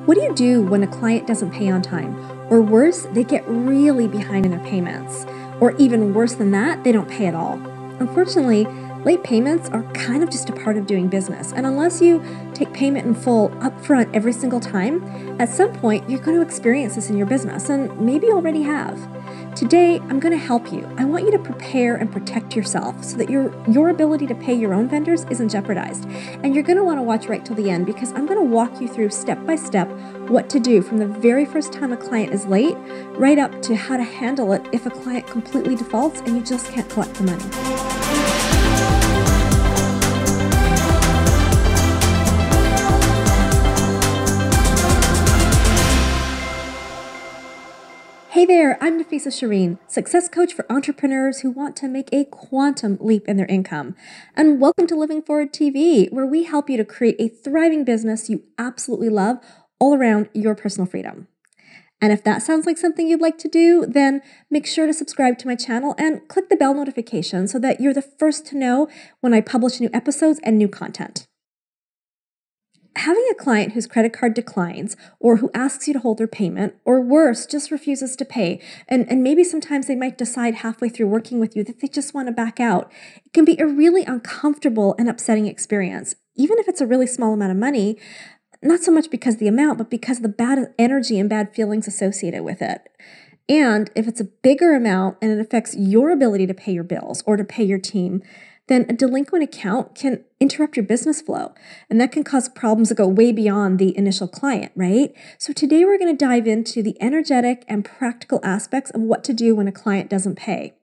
What do you do when a client doesn't pay on time? Or worse, they get really behind in their payments. Or even worse than that, they don't pay at all. Unfortunately, late payments are kind of just a part of doing business. And unless you take payment in full upfront every single time, at some point you're going to experience this in your business, and maybe you already have. Today, I'm going to help you. I want you to prepare and protect yourself so that your ability to pay your own vendors isn't jeopardized. And you're going to want to watch right till the end, because I'm going to walk you through step by step what to do from the very first time a client is late, right up to how to handle it if a client completely defaults and you just can't collect the money. Hey there, I'm Nafissa Shireen, success coach for entrepreneurs who want to make a quantum leap in their income. And welcome to Living Forward TV, where we help you to create a thriving business you absolutely love all around your personal freedom. And if that sounds like something you'd like to do, then make sure to subscribe to my channel and click the bell notification so that you're the first to know when I publish new episodes and new content. Having a client whose credit card declines, or who asks you to hold their payment, or worse, just refuses to pay, and maybe sometimes they might decide halfway through working with you that they just want to back out, it can be a really uncomfortable and upsetting experience, even if it's a really small amount of money, not so much because of the amount, but because of the bad energy and bad feelings associated with it. And if it's a bigger amount and it affects your ability to pay your bills or to pay your team, then a delinquent account can interrupt your business flow. And that can cause problems that go way beyond the initial client, right? So today we're going to dive into the energetic and practical aspects of what to do when a client doesn't pay.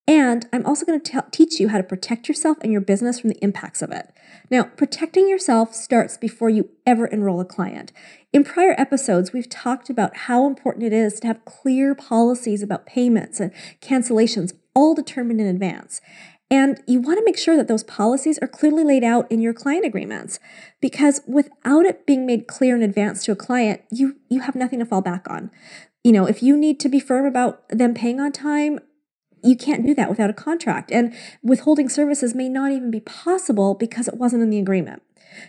And I'm also going to teach you how to protect yourself and your business from the impacts of it. Now, protecting yourself starts before you ever enroll a client. In prior episodes, we've talked about how important it is to have clear policies about payments and cancellations, all determined in advance. And you want to make sure that those policies are clearly laid out in your client agreements, because without it being made clear in advance to a client, you have nothing to fall back on. If you need to be firm about them paying on time, you can't do that without a contract. And withholding services may not even be possible because it wasn't in the agreement.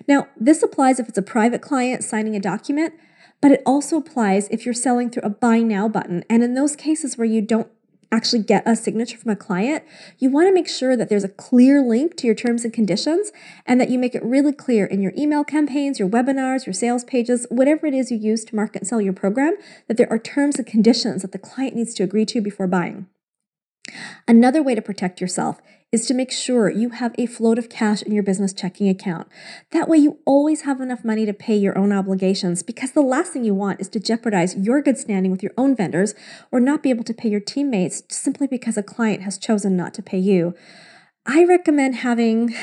Now, this applies if it's a private client signing a document, but it also applies if you're selling through a buy now button. And in those cases where you don't actually get a signature from a client, you want to make sure that there's a clear link to your terms and conditions, and that you make it really clear in your email campaigns, your webinars, your sales pages, whatever it is you use to market and sell your program, that there are terms and conditions that the client needs to agree to before buying. Another way to protect yourself is to make sure you have a float of cash in your business checking account. That way you always have enough money to pay your own obligations, because the last thing you want is to jeopardize your good standing with your own vendors or not be able to pay your teammates simply because a client has chosen not to pay you. I recommend having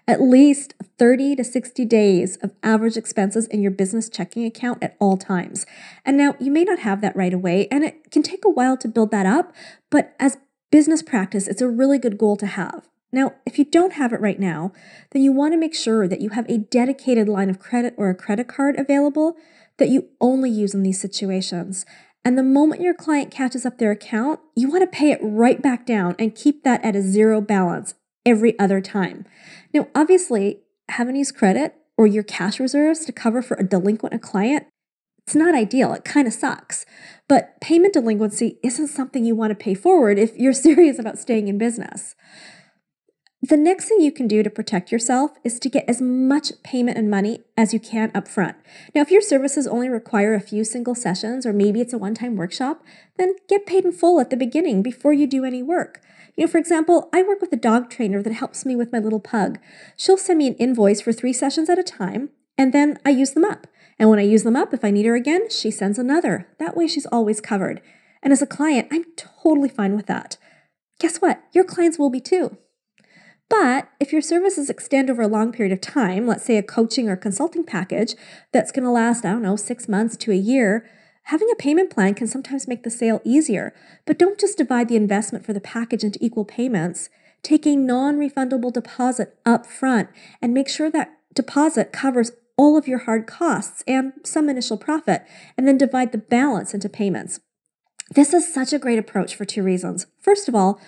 at least 30 to 60 days of average expenses in your business checking account at all times. And now you may not have that right away, and it can take a while to build that up, but as business practice, it's a really good goal to have. Now, if you don't have it right now, then you want to make sure that you have a dedicated line of credit or a credit card available that you only use in these situations. And the moment your client catches up their account, you want to pay it right back down and keep that at a zero balance every other time. Now, obviously, having used credit or your cash reserves to cover for a delinquent client, it's not ideal. It kind of sucks. But payment delinquency isn't something you want to pay forward if you're serious about staying in business. The next thing you can do to protect yourself is to get as much payment and money as you can up front. Now, if your services only require a few single sessions, or maybe it's a one-time workshop, then get paid in full at the beginning before you do any work. For example, I work with a dog trainer that helps me with my little pug. She'll send me an invoice for 3 sessions at a time, and then I use them up. And when I use them up, if I need her again, she sends another. That way she's always covered. And as a client, I'm totally fine with that. Guess what? Your clients will be too. But if your services extend over a long period of time, let's say a coaching or consulting package that's going to last, 6 months to a year, having a payment plan can sometimes make the sale easier. But don't just divide the investment for the package into equal payments. Take a non-refundable deposit up front and make sure that deposit covers all of your hard costs and some initial profit, and then divide the balance into payments. This is such a great approach for 2 reasons. First of all,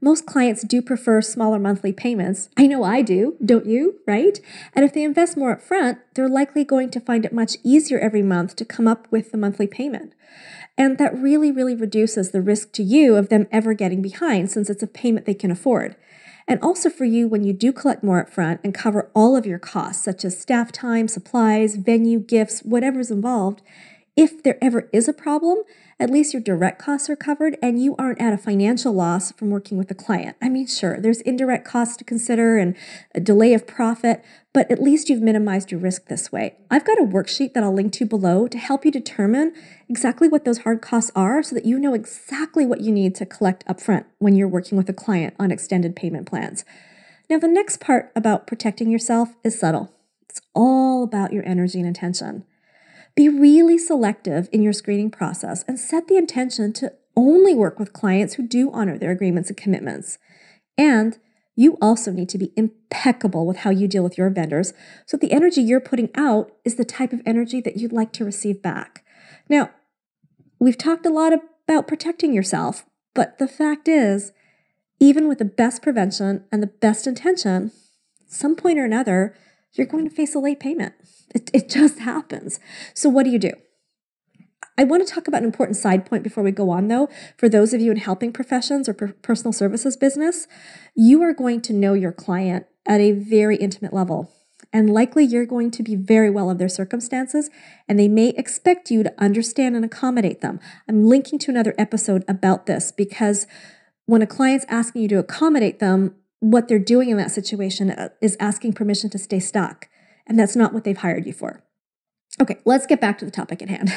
Most clients do prefer smaller monthly payments. I know I do, don't you, right? And if they invest more upfront, they're likely going to find it much easier every month to come up with the monthly payment. And that really, really reduces the risk to you of them ever getting behind, since it's a payment they can afford. And also for you, when you do collect more upfront and cover all of your costs, such as staff time, supplies, venue, gifts, whatever's involved, if there ever is a problem, at least your direct costs are covered and you aren't at a financial loss from working with the client. I mean, sure, there's indirect costs to consider and a delay of profit, but at least you've minimized your risk this way. I've got a worksheet that I'll link to below to help you determine exactly what those hard costs are so that you know exactly what you need to collect upfront when you're working with a client on extended payment plans. Now, the next part about protecting yourself is subtle. It's all about your energy and intention. Be really selective in your screening process and set the intention to only work with clients who do honor their agreements and commitments. And you also need to be impeccable with how you deal with your vendors so the energy you're putting out is the type of energy that you'd like to receive back. Now, we've talked a lot about protecting yourself, but the fact is, even with the best prevention and the best intention, at some point or another, you're going to face a late payment. It just happens. So what do? I want to talk about an important side point before we go on, though. For those of you in helping professions or personal services business, you are going to know your client at a very intimate level. And likely you're going to be very well of their circumstances, and they may expect you to understand and accommodate them. I'm linking to another episode about this because when a client's asking you to accommodate them, what they're doing in that situation is asking permission to stay stuck. And that's not what they've hired you for. Okay, let's get back to the topic at hand.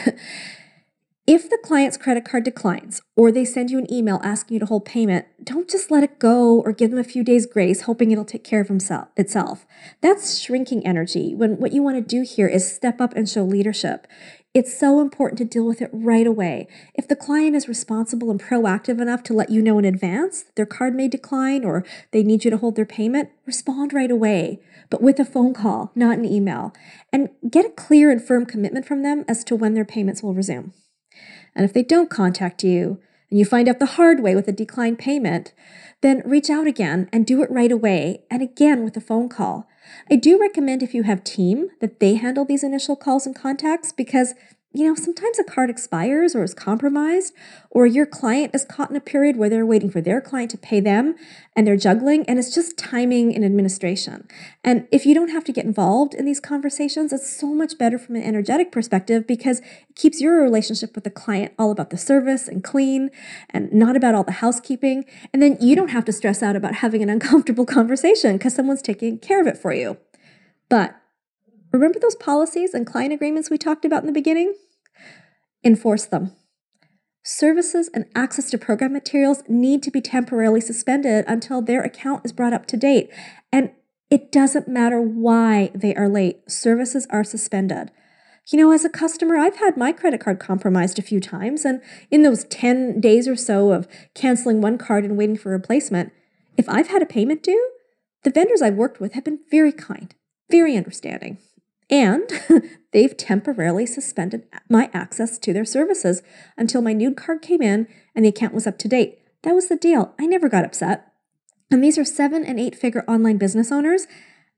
If the client's credit card declines or they send you an email asking you to hold payment, don't just let it go or give them a few days grace hoping it'll take care of itself. That's shrinking energy when what you want to do here is step up and show leadership. It's so important to deal with it right away. If the client is responsible and proactive enough to let you know in advance that their card may decline or they need you to hold their payment, respond right away, but with a phone call, not an email, and get a clear and firm commitment from them as to when their payments will resume. And if they don't contact you and you find out the hard way with a declined payment, then reach out again and do it right away and again with a phone call. I do recommend if you have team that they handle these initial calls and contacts because sometimes a card expires or is compromised, or your client is caught in a period where they're waiting for their client to pay them and they're juggling, and it's just timing and administration. And if you don't have to get involved in these conversations, it's so much better from an energetic perspective because it keeps your relationship with the client all about the service and clean and not about all the housekeeping. And then you don't have to stress out about having an uncomfortable conversation because someone's taking care of it for you. But remember those policies and client agreements we talked about in the beginning? Enforce them. Services and access to program materials need to be temporarily suspended until their account is brought up to date. And it doesn't matter why they are late. Services are suspended. As a customer, I've had my credit card compromised a few times. And in those 10 days or so of canceling one card and waiting for a replacement, if I've had a payment due, the vendors I've worked with have been very kind, very understanding. And they've temporarily suspended my access to their services until my new card came in and the account was up to date. That was the deal. I never got upset. And these are 7- and 8-figure online business owners.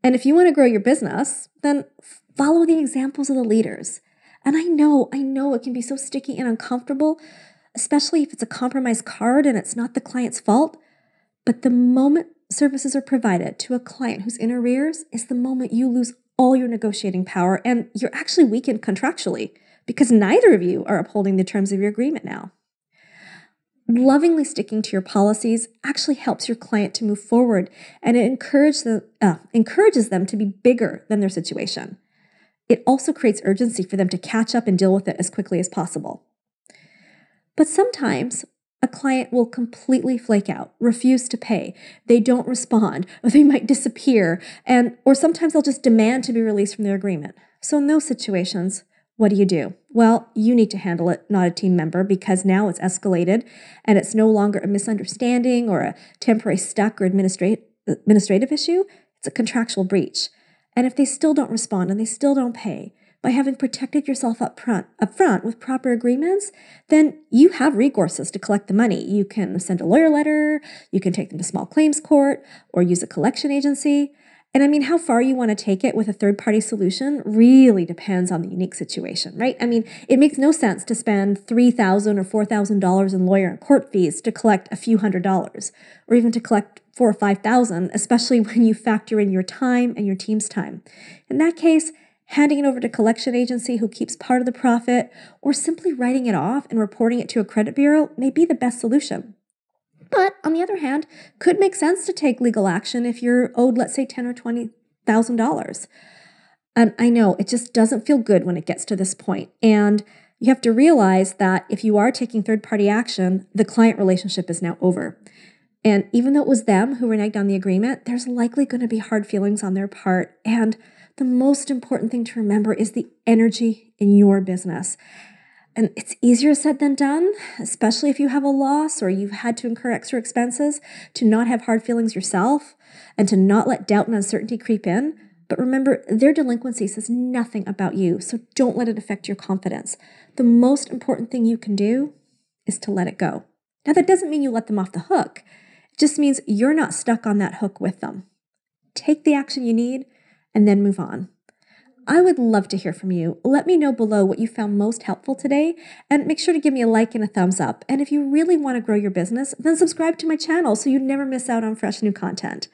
And if you want to grow your business, then follow the examples of the leaders. And I know it can be so sticky and uncomfortable, especially if it's a compromised card and it's not the client's fault. But the moment services are provided to a client who's in arrears is the moment you lose all your negotiating power, and you're actually weakened contractually because neither of you are upholding the terms of your agreement now. Lovingly sticking to your policies actually helps your client to move forward, and it encourages them to be bigger than their situation. It also creates urgency for them to catch up and deal with it as quickly as possible. But sometimes a client will completely flake out, refuse to pay. They don't respond, or they might disappear, or sometimes they'll just demand to be released from their agreement. So in those situations, what do? Well, you need to handle it, not a team member, because now it's escalated and it's no longer a misunderstanding or a temporary stuck or administrative issue. It's a contractual breach. And if they still don't respond and they still don't pay, by having protected yourself up front with proper agreements, then you have recourses to collect the money. You can send a lawyer letter, you can take them to small claims court, or use a collection agency. And I mean, how far you want to take it with a third-party solution really depends on the unique situation, right? I mean, it makes no sense to spend $3,000 or $4,000 in lawyer and court fees to collect a few $100s, or even to collect $4,000 or $5,000, especially when you factor in your time and your team's time. In that case, handing it over to a collection agency who keeps part of the profit, or simply writing it off and reporting it to a credit bureau may be the best solution. But on the other hand, could make sense to take legal action if you're owed, let's say, $10,000 or $20,000. And I know it just doesn't feel good when it gets to this point. And you have to realize that if you are taking third-party action, the client relationship is now over. And even though it was them who reneged on the agreement, there's likely going to be hard feelings on their part. And the most important thing to remember is the energy in your business. And it's easier said than done, especially if you have a loss or you've had to incur extra expenses, to not have hard feelings yourself and to not let doubt and uncertainty creep in. But remember, their delinquency says nothing about you, so don't let it affect your confidence. The most important thing you can do is to let it go. Now, that doesn't mean you let them off the hook. It just means you're not stuck on that hook with them. Take the action you need and then move on. I would love to hear from you. Let me know below what you found most helpful today, and make sure to give me a like and a thumbs up. And if you really want to grow your business, then subscribe to my channel so you never miss out on fresh new content.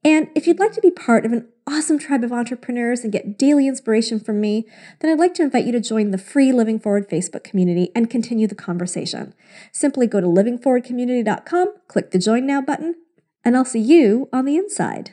And if you'd like to be part of an awesome tribe of entrepreneurs and get daily inspiration from me, then I'd like to invite you to join the free Living Forward Facebook community and continue the conversation. Simply go to livingforwardcommunity.com, click the Join Now button, and I'll see you on the inside.